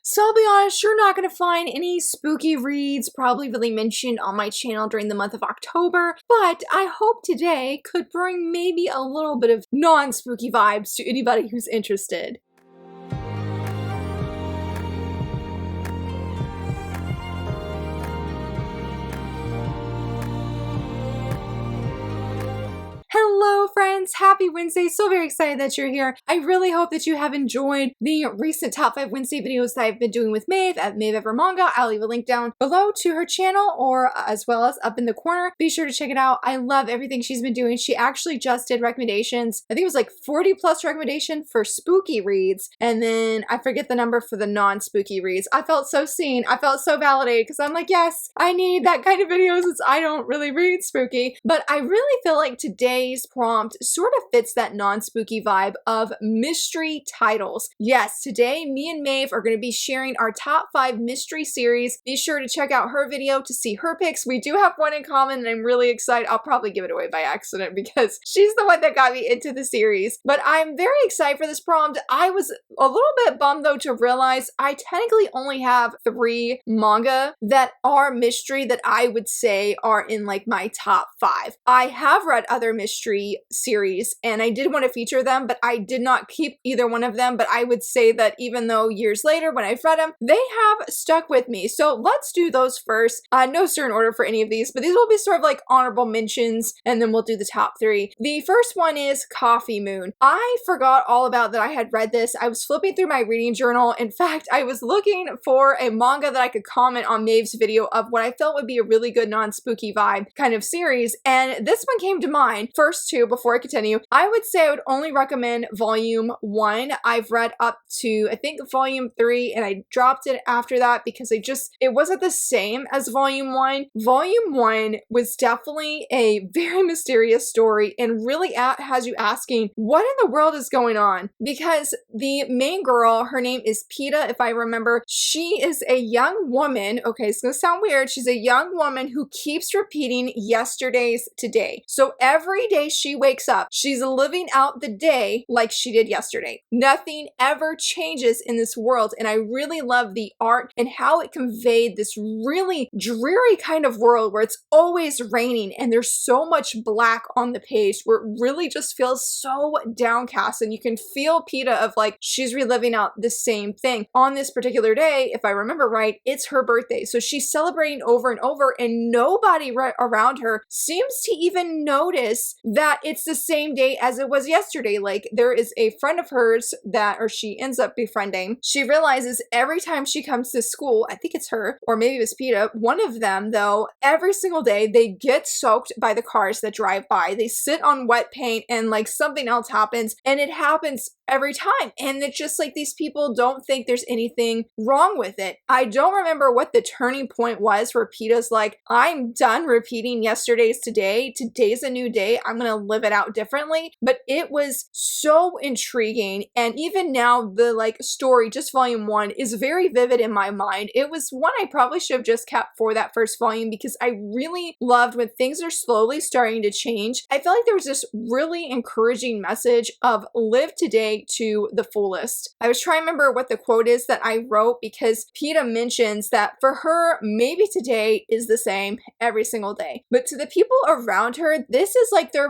So I'll be honest, you're not going to find any spooky reads probably really mentioned on my channel during the month of October, but I hope today could bring maybe a little bit of non-spooky vibes to anybody who's interested. Hello friends, happy Wednesday. So very excited that you're here. I really hope that you have enjoyed the recent top 5 Wednesday videos that I've been doing with Maeve at Maeve Ever Manga. I'll leave a link down below to her channel or as well as up in the corner. Be sure to check it out. I love everything she's been doing. She actually just did recommendations. I think it was like 40 plus recommendation for spooky reads, and then I forget the number for the non-spooky reads. I felt so seen. I felt so validated because I'm like, yes, I need that kind of video since I don't really read spooky. But I really feel like today's prompt sort of fits that non-spooky vibe of mystery titles. Yes, today me and Maeve are going to be sharing our top 5 mystery series. Be sure to check out her video to see her picks. We do have one in common and I'm really excited. I'll probably give it away by accident because she's the one that got me into the series. But I'm very excited for this prompt. I was a little bit bummed though to realize I technically only have 3 manga that are mystery that I would say are in like my top 5. I have read other mystery series and I did want to feature them, but I did not keep either one of them. But I would say that even though years later when I've read them, they have stuck with me. So let's do those first. No certain order for any of these, but these will be sort of like honorable mentions and then we'll do the top 3. The first one is Coffee Moon. I forgot all about that I had read this. I was flipping through my reading journal. In fact, I was looking for a manga that I could comment on Maeve's video of what I felt would be a really good non-spooky vibe kind of series, and this one came to mind. First 2, before I continue, I would say I would only recommend volume 1. I've read up to, I think, volume 3, and I dropped it after that because it wasn't the same as volume 1. Volume 1 was definitely a very mysterious story and really has you asking, what in the world is going on? Because the main girl, her name is Peta, if I remember, she is a young woman. Okay, it's gonna sound weird. She's a young woman who keeps repeating yesterday's today. So every day she wakes up, she's living out the day like she did yesterday. Nothing ever changes in this world, and I really love the art and how it conveyed this really dreary kind of world where it's always raining and there's so much black on the page where it really just feels so downcast, and you can feel Peta of like she's reliving out the same thing. On this particular day, if I remember right, it's her birthday, so she's celebrating over and over, and nobody around her seems to even notice that it's the same day as it was yesterday. Like, there is a friend of hers that, or she ends up befriending, she realizes every time she comes to school, I think it's her, or maybe it's Peta, one of them though, every single day they get soaked by the cars that drive by. They sit on wet paint and like something else happens, and it happens every time. And it's just like these people don't think there's anything wrong with it. I don't remember what the turning point was where Peta's like, I'm done repeating yesterday's today. Today's a new day. I'm gonna live it out differently. But it was so intriguing. And even now, the like story, just volume 1, is very vivid in my mind. It was one I probably should have just kept for that first volume because I really loved when things are slowly starting to change. I felt like there was this really encouraging message of live today to the fullest. I was trying to remember what the quote is that I wrote because Peta mentions that for her, maybe today is the same every single day. But to the people around her, this is like they're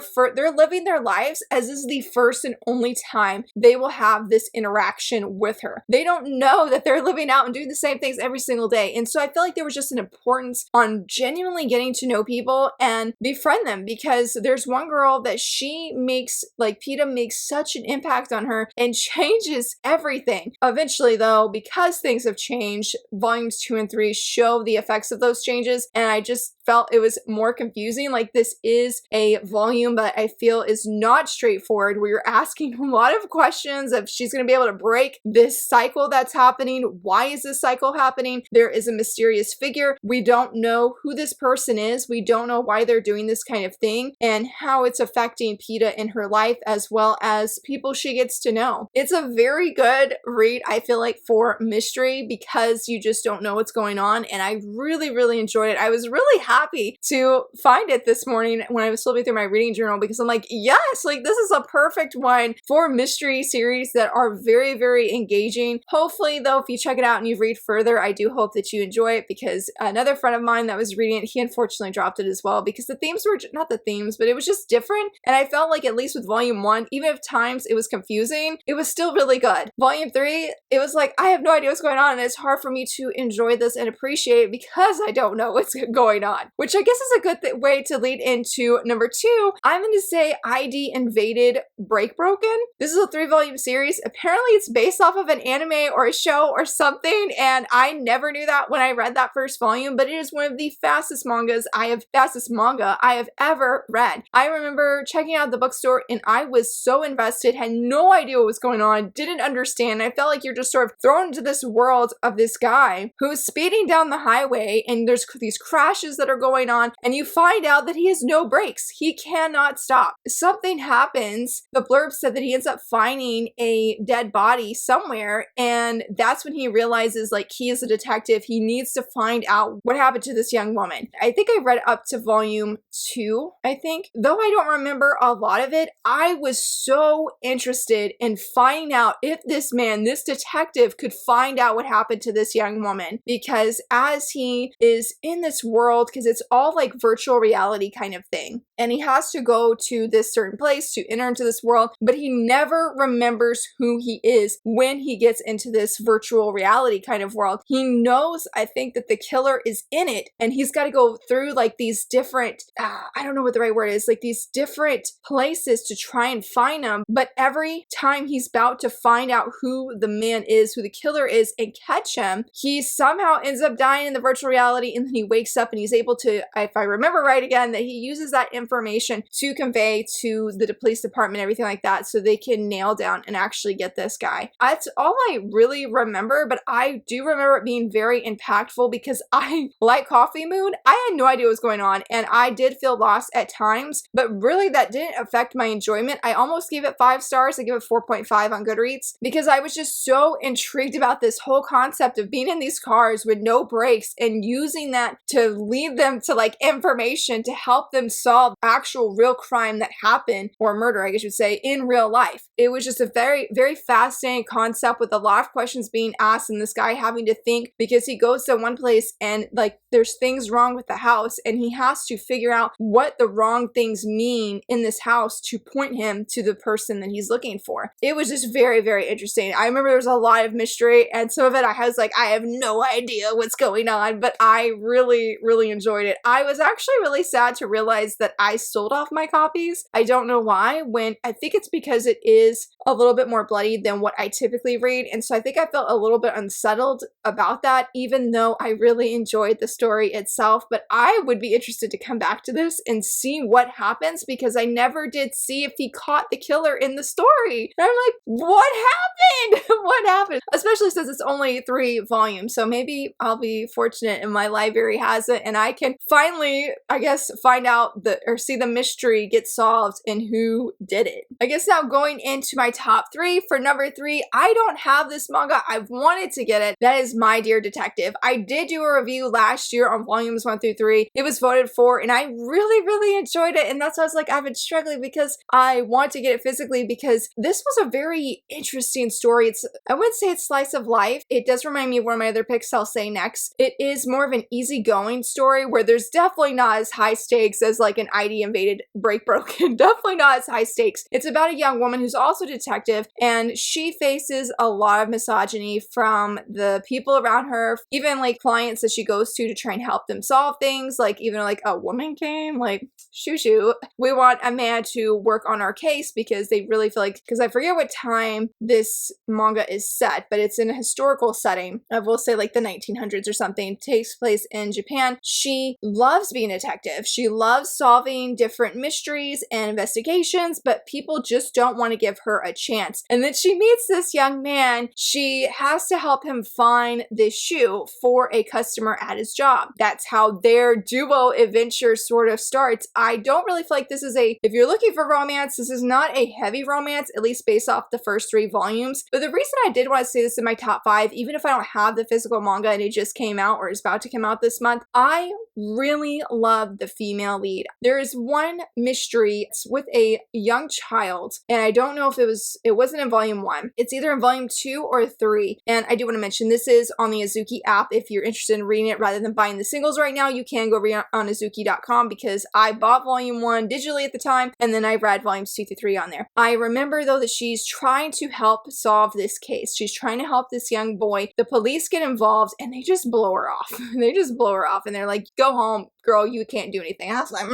living their lives as is the first and only time they will have this interaction with her. They don't know that they're living out and doing the same things every single day. And so I feel like there was just an importance on genuinely getting to know people and befriend them, because there's one girl that she makes, like Peta makes such an impact on her and changes everything. Eventually though, because things have changed, volumes 2 and 3 show the effects of those changes, and I just felt it was more confusing. Like, this is a volume that I feel is not straightforward, where you're asking a lot of questions of she's going to be able to break this cycle that's happening. Why is this cycle happening? There is a mysterious figure. We don't know who this person is. We don't know why they're doing this kind of thing and how it's affecting Peta in her life as well as people she gets to know. It's a very good read, I feel like, for mystery because you just don't know what's going on, and I really, really enjoyed it. I was really happy to find it this morning when I was flipping through my reading journal because I'm like, yes, like this is a perfect one for mystery series that are very, very engaging. Hopefully though, if you check it out and you read further, I do hope that you enjoy it because another friend of mine that was reading it, he unfortunately dropped it as well because the themes were, not the themes, but it was just different. And I felt like at least with volume 1, even if times it was confusing, it was still really good. Volume 3, it was like, I have no idea what's going on and it's hard for me to enjoy this and appreciate it because I don't know what's going on, which I guess is a good way to lead into number 2. I'm going to say ID Invaded Break Broken. This is a 3-volume series. Apparently it's based off of an anime or a show or something, and I never knew that when I read that first volume, but it is one of the fastest manga I have ever read. I remember checking out the bookstore and I was so invested, had no idea what was going on, didn't understand. I felt like you're just sort of thrown into this world of this guy who's speeding down the highway and there's these crashes that are going on and you find out that he has no brakes. He cannot stop. Something happens. The blurb said that he ends up finding a dead body somewhere, and that's when he realizes like he is a detective. He needs to find out what happened to this young woman. I think I read up to volume 2, I think. Though I don't remember a lot of it, I was so interested in finding out if this man, this detective, could find out what happened to this young woman, because as he is in this world, because it's all like virtual reality kind of thing, and he has to go to this certain place to enter into this world, but he never remembers who he is when he gets into this virtual reality kind of world. He knows, I think, that the killer is in it, and he's got to go through like these different, I don't know what the right word is, like these different places to try and find him, but every time he's about to find out who the man is, who the killer is, and catch him, he somehow ends up dying in the virtual reality, and then he wakes up and he's able to, if I remember right again, that he uses that information to convey to the police department, everything like that, so they can nail down and actually get this guy. That's all I really remember, but I do remember it being very impactful because I, like Coffee Moon, I had no idea what was going on, and I did feel lost at times, but really that didn't affect my enjoyment. I almost gave it 5 stars. I give it 4.5 on Goodreads because I was just so intrigued about this whole concept of being in these cars with no brakes and using that to lead them to like information to help them solve actual real crime that happened, or murder, I guess you would say, in real life. It was just a very, very fascinating concept with a lot of questions being asked and this guy having to think because he goes to one place and like there's things wrong with the house and he has to figure out what the wrong things mean in this house to point him to the person that he's looking for. It was just very, very interesting. I remember there was a lot of mystery and some of it I was like, I have no idea what's going on, but I really, really enjoyed it. I was actually really sad to realize that I sold off my copies. I don't know why, when I think it's because it is a little bit more bloody than what I typically read, and so I think I felt a little bit unsettled about that, even though I really enjoyed the story itself. But I would be interested to come back to this and see what happens because I never did see if he caught the killer in the story. And I'm like, what happened? What happened? Especially since it's only 3 volumes, so maybe I'll be fortunate and my library has it and I can finally, I guess, find out or see the mystery get solved and who did it. I guess now going into my top 3, for number 3, I don't have this manga. I've wanted to get it. That is My Dear Detective. I did do a review last year on volumes 1 through 3. It was voted for and I really, really enjoyed it, and that's why I was like, I've been struggling because I want to get it physically because this was a very interesting story. I wouldn't say it's slice of life. It does remind me of one of my other picks I'll say next. It is more of an easygoing story where there's definitely not as high stakes as like an ID Invaded Break Broken. Definitely not as high stakes. It's about a young woman who's also a detective and she faces a lot of misogyny from the people around her, even like clients that she goes to try and help them solve things. Like even like a woman came like, shoo, we want a man to work on our case because they really feel like, because I forget what time this manga is set, but it's in a historical setting. I will say like the 1900s or something. It takes place in Japan. She loves being a detective. She loves solving different mysteries and investigations, but people just don't want to give her a chance. And then she meets this young man. She has to help him find this shoe for a customer at his job. That's how their duo adventure sort of starts. I don't really feel like this is if you're looking for romance, this is not a heavy romance, at least based off the first 3 volumes. But the reason I did want to say this in my top 5, even if I don't have the physical manga and it just came out or is about to come out this month, I really love the female lead. There is one mystery with a young child, and I don't know if it wasn't in volume 1. It's either in volume 2 or 3. And I do want to mention this is on the Azuki app. If you're interested in reading it rather than buying the singles right now, you can go read it on Azuki.com, because I bought volume 1 digitally at the time, and then I read volumes 2 through 3 on there. I remember though that she's trying to help solve this case. She's trying to help this young boy. The police get involved and they just blow her off. They just blow her off and they're like, go home, girl, you can't do anything. I was like,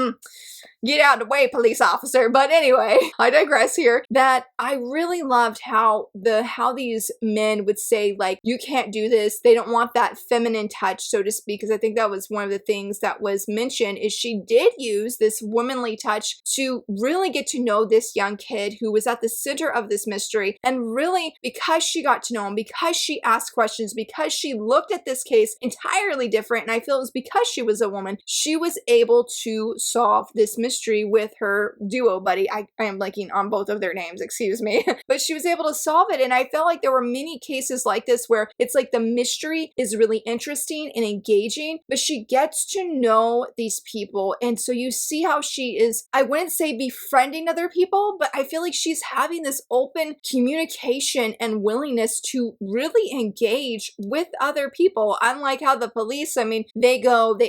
get out of the way, police officer. But anyway, I digress here. That I really loved how these men would say, like, you can't do this. They don't want that feminine touch, so to speak, because I think that was one of the things that was mentioned, is she did use this womanly touch to really get to know this young kid who was at the center of this mystery. And really, because she got to know him, because she asked questions, because she looked at this case entirely different, and I feel it was because she was a woman, she was able to solve this mystery with her duo buddy. I am blanking on both of their names, excuse me. But she was able to solve it, and I felt like there were many cases like this where it's like the mystery is really interesting and engaging, but she gets to know these people, and so you see how she is, I wouldn't say befriending other people, but I feel like she's having this open communication and willingness to really engage with other people. Unlike how the police, I mean, they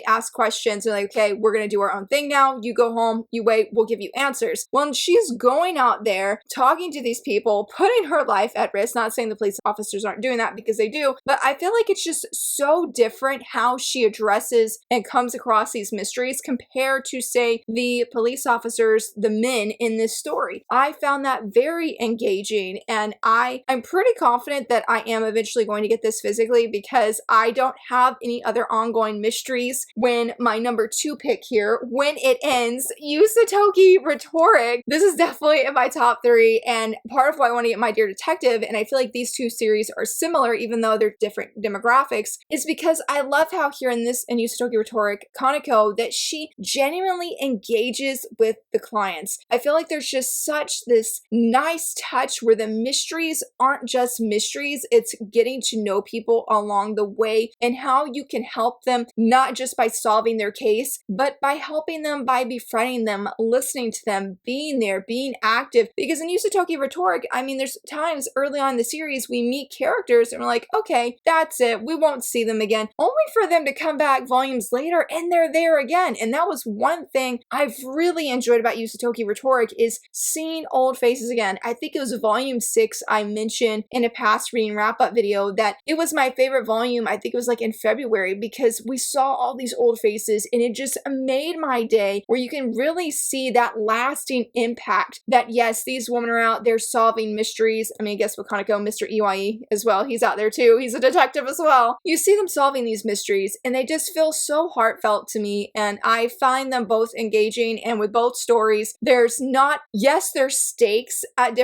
ask questions, they're like, okay, we're gonna do our own thing now, you go home, you wait, we'll give you answers. Well, she's going out there, talking to these people, putting her life at risk. Not saying the police officers aren't doing that, because they do, but I feel like it's just so different how she addresses and comes across these mysteries compared to, say, the police officers, the men in this story. I found that very engaging, and I'm pretty confident that I am eventually going to get this physically, because I don't have any other ongoing mysteries when my number 2 pick here, when it ends, Yusatoki Rhetoric. This is definitely in my top 3, and part of why I want to get My Dear Detective, and I feel like these two series are similar even though they're different demographics, is because I love how here in Yusatoki Rhetoric, Kaneko, that she genuinely engages with the clients. I feel like there's just such this nice touch where the mysteries aren't just mysteries, it's getting to know people along the way and how you can help them, not just by solving their case, but by helping them, by befriending them, listening to them, being there, being active. Because in Yusatoki Rhetoric, I mean, there's times early on in the series we meet characters and we're like, okay, that's it, we won't see them again, only for them to come back volumes later and they're there again. And that was one thing I've really enjoyed about Yusatoki Rhetoric, is seeing old faces again. I think it was volume 6 I mentioned in a past reading wrap-up video that it was my favorite volume. I think it was like in February, because we saw all these old faces and it just made my day, where you can really see that lasting impact that yes, these women are out there solving mysteries. I mean, I guess with Kaneko, Mr. Iwai as well, he's out there too, he's a detective as well. You see them solving these mysteries and they just feel so heartfelt to me, and I find them both engaging. And with both stories, there's not, yes, there's stakes at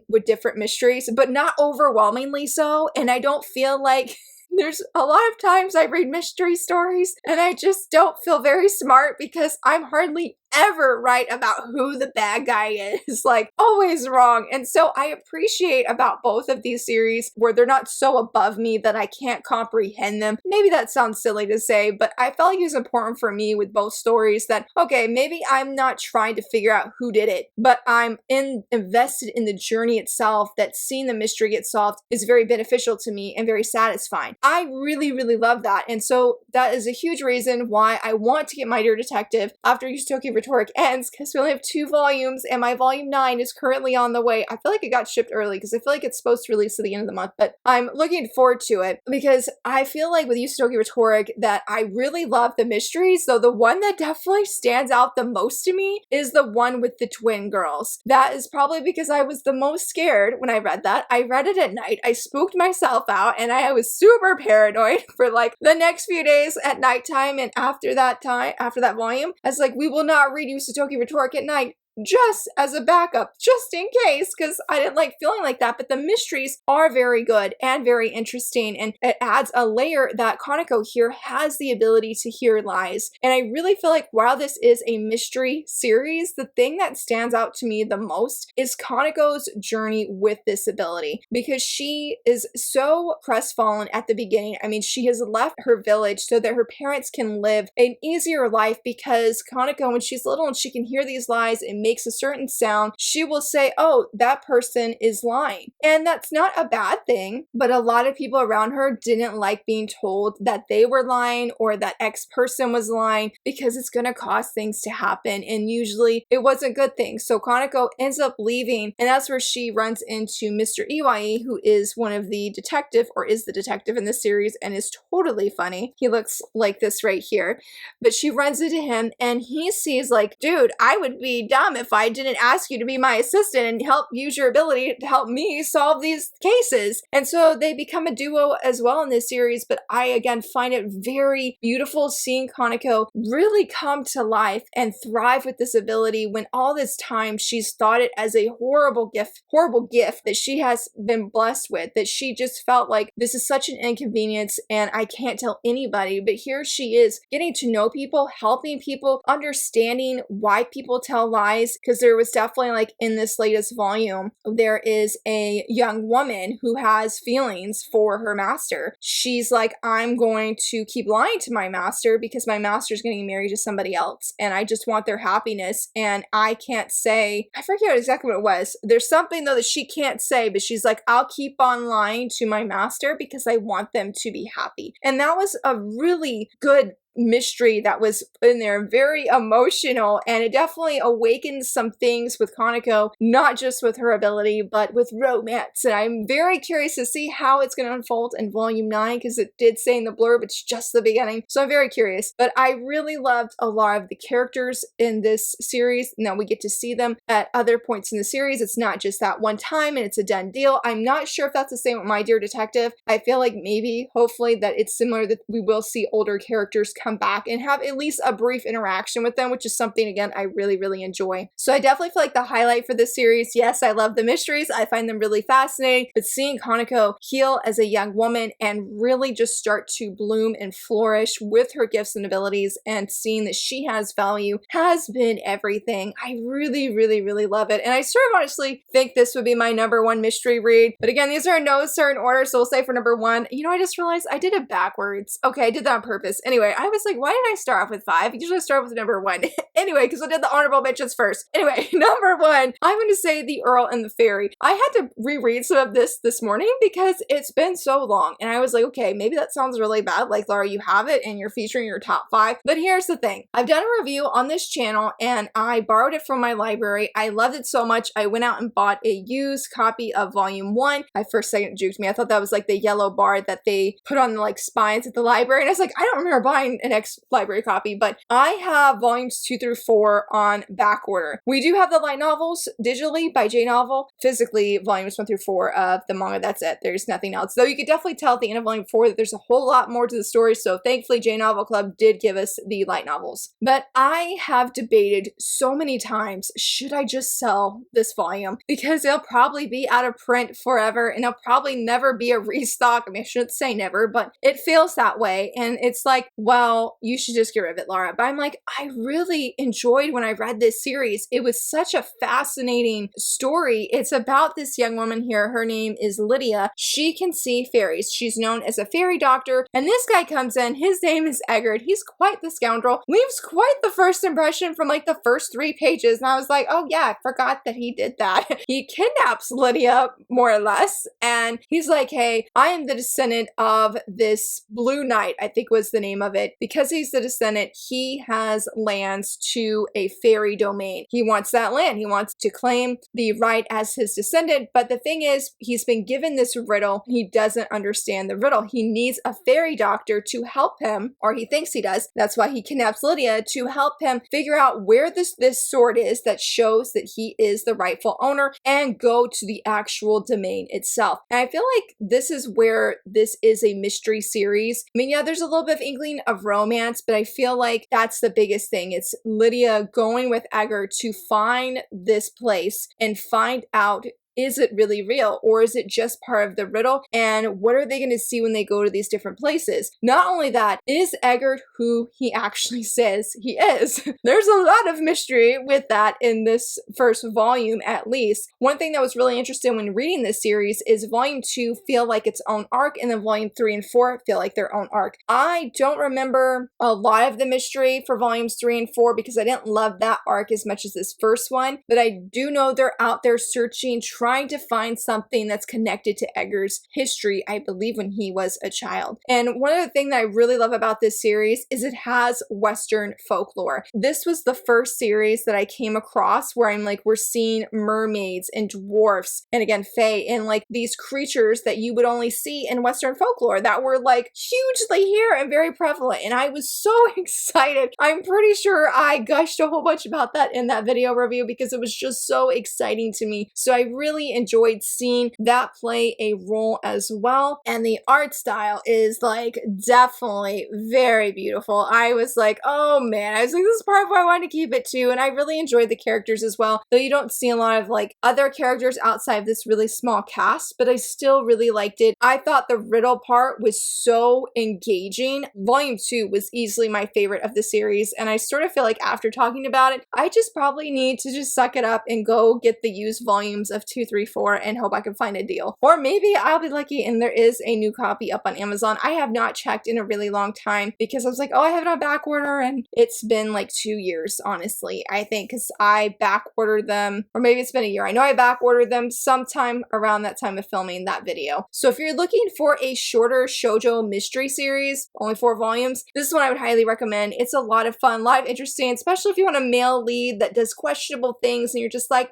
with different mysteries, but not overwhelmingly so. And I don't feel like there's a lot of times I read mystery stories and I just don't feel very smart, because I'm hardly ever right about who the bad guy is, like always wrong. And so I appreciate about both of these series where they're not so above me that I can't comprehend them. Maybe that sounds silly to say, but I felt like it was important for me with both stories that, okay, maybe I'm not trying to figure out who did it, but I'm invested in the journey itself, that seeing the mystery get solved is very beneficial to me and very satisfying. I really, really love that. And so that is a huge reason why I want to get My Dear Detective after Yusatoki Rhetoric ends, because we only have 2 volumes and my volume 9 is currently on the way. I feel like it got shipped early because I feel like it's supposed to release at the end of the month, but I'm looking forward to it, because I feel like with Yusatoki Rhetoric that I really love the mysteries, though the one that definitely stands out the most to me is the one with the twin girls. That is probably because I was the most scared when I read that. I read it at night, I spooked myself out, and I was super paranoid for like the next few days at nighttime. And after that volume, I was like, we will not read Yusatoki Rhetoric at night. just as a backup, just in case, because I didn't like feeling like that. But the mysteries are very good and very interesting, and it adds a layer that Kaneko here has the ability to hear lies. And I really feel like while this is a mystery series, the thing that stands out to me the most is Kaneko's journey with this ability, because she is so crestfallen at the beginning. I mean, she has left her village so that her parents can live an easier life, because Kaneko, when she's little and she can hear these lies and makes a certain sound, she will say, oh, that person is lying. And that's not a bad thing, but a lot of people around her didn't like being told that they were lying or that X person was lying, because it's going to cause things to happen, and usually it wasn't good things. So Kaneko ends up leaving, and that's where she runs into Mr. Iwai, who is one of the detective, or is the detective in this series, and is totally funny. He looks like this right here. But she runs into him, and he sees like, dude, I would be dumb if I didn't ask you to be my assistant and help use your ability to help me solve these cases. And so they become a duo as well in this series. But I, again, find it very beautiful seeing Kaneko really come to life and thrive with this ability, when all this time she's thought it as a horrible gift that she has been blessed with, that she just felt like this is such an inconvenience and I can't tell anybody. But here she is getting to know people, helping people, understanding why people tell lies, because there was definitely, like, in this latest volume, there is a young woman who has feelings for her master. She's like, I'm going to keep lying to my master because my master's getting married to somebody else and I just want their happiness, and I can't say, I forget exactly what it was. There's something though that she can't say, but she's like, I'll keep on lying to my master because I want them to be happy. And that was a really good mystery that was in there, very emotional, and it definitely awakened some things with Kaneko, not just with her ability, but with romance. And I'm very curious to see how it's going to unfold in volume 9, because it did say in the blurb it's just the beginning, so I'm very curious. But I really loved a lot of the characters in this series. Now we get to see them at other points in the series. It's not just that one time and it's a done deal. I'm not sure if that's the same with My Dear Detective. I feel like maybe, hopefully, that it's similar, that we will see older characters come back and have at least a brief interaction with them, which is something, again, I really, really enjoy. So I definitely feel like the highlight for this series, yes, I love the mysteries. I find them really fascinating, but seeing Kaneko heal as a young woman and really just start to bloom and flourish with her gifts and abilities, and seeing that she has value, has been everything. I really, really, really love it. And I sort of honestly think this would be my #1 mystery read. But again, these are in no certain order, so we'll say for #1. You know, I just realized I did it backwards. Okay, I did that on purpose. Anyway, I was like, why did I start off with 5? Usually I start with #1. Anyway, because I did the honorable mentions first. Anyway, #1, I'm going to say The Earl and the Fairy. I had to reread some of this morning because it's been so long. And I was like, okay, maybe that sounds really bad. Like, Laura, you have it and you're featuring your top 5. But here's the thing. I've done a review on this channel and I borrowed it from my library. I loved it so much. I went out and bought a used copy of volume 1. I first second juked me. I thought that was like the yellow bar that they put on the like spines at the library. And I was like, I don't remember buying an library copy, but I have volumes 2 through 4 on back order. We do have the light novels digitally by J Novel. Physically, volumes 1 through 4 of the manga, that's it. There's nothing else. Though you could definitely tell at the end of volume 4 that there's a whole lot more to the story, so thankfully J Novel Club did give us the light novels. But I have debated so many times, should I just sell this volume? Because it'll probably be out of print forever and it'll probably never be a restock. I mean, I shouldn't say never, but it feels that way. And it's like, well, you should just get rid of it, Laura. But I'm like, I really enjoyed when I read this series. It was such a fascinating story. It's about this young woman here. Her name is Lydia. She can see fairies. She's known as a fairy doctor. And this guy comes in. His name is Eggard. He's quite the scoundrel. Leaves quite the first impression from like the first 3 pages. And I was like, oh yeah, I forgot that he did that. He kidnaps Lydia, more or less. And he's like, hey, I am the descendant of this Blue Knight, I think was the name of it. Because he's the descendant, he has lands to a fairy domain. He wants that land. He wants to claim the right as his descendant. But the thing is, he's been given this riddle. He doesn't understand the riddle. He needs a fairy doctor to help him, or he thinks he does. That's why he kidnaps Lydia, to help him figure out where this sword is that shows that he is the rightful owner, and go to the actual domain itself. And I feel like this is where this is a mystery series. I mean, yeah, there's a little bit of inkling of romance, but I feel like that's the biggest thing. It's Lydia going with Edgar to find this place and find out, is it really real or is it just part of the riddle? And what are they going to see when they go to these different places? Not only that, is Eggert who he actually says he is? There's a lot of mystery with that in this first volume, at least. One thing that was really interesting when reading this series is volume 2 feel like its own arc, and then volume 3 and 4 feel like their own arc. I don't remember a lot of the mystery for volumes 3 and 4 because I didn't love that arc as much as this first one, but I do know they're out there searching, trying to find something that's connected to Edgar's history, I believe, when he was a child. And one other thing that I really love about this series is it has Western folklore. This was the first series that I came across where I'm like, we're seeing mermaids and dwarfs and again, fae and like these creatures that you would only see in Western folklore that were like hugely here and very prevalent. And I was so excited. I'm pretty sure I gushed a whole bunch about that in that video review because it was just so exciting to me. So I really enjoyed seeing that play a role as well. And the art style is like definitely very beautiful. I was like, oh man, I was like, this is part of why I wanted to keep it too. And I really enjoyed the characters as well, though you don't see a lot of like other characters outside of this really small cast, but I still really liked it. I thought the riddle part was so engaging. Volume 2 was easily my favorite of the series, and I sort of feel like after talking about it, I just probably need to just suck it up and go get the used volumes of 2, 3, 4 and hope I can find a deal. Or maybe I'll be lucky and there is a new copy up on Amazon. I have not checked in a really long time because I was like, oh, I have it on back order, and it's been like 2 years, honestly, I think, because I back ordered them, or maybe it's been a year. I know I back ordered them sometime around that time of filming that video. So if you're looking for a shorter shoujo mystery series, only 4 volumes, this is one I would highly recommend. It's a lot of fun, a lot of interesting, especially if you want a male lead that does questionable things and you're just like,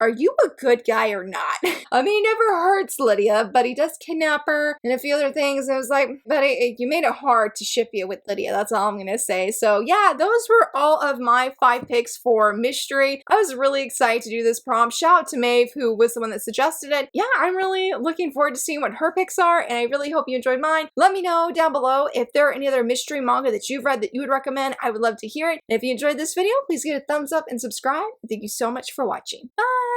are you a good guy or not? I mean, he never hurts Lydia, but he does kidnap her and a few other things. And I was like, buddy, you made it hard to ship you with Lydia. That's all I'm going to say. So yeah, those were all of my 5 picks for mystery. I was really excited to do this prompt. Shout out to Maeve, who was the one that suggested it. Yeah, I'm really looking forward to seeing what her picks are, and I really hope you enjoyed mine. Let me know down below if there are any other mystery manga that you've read that you would recommend. I would love to hear it. And if you enjoyed this video, please give it a thumbs up and subscribe. Thank you so much for watching. Bye!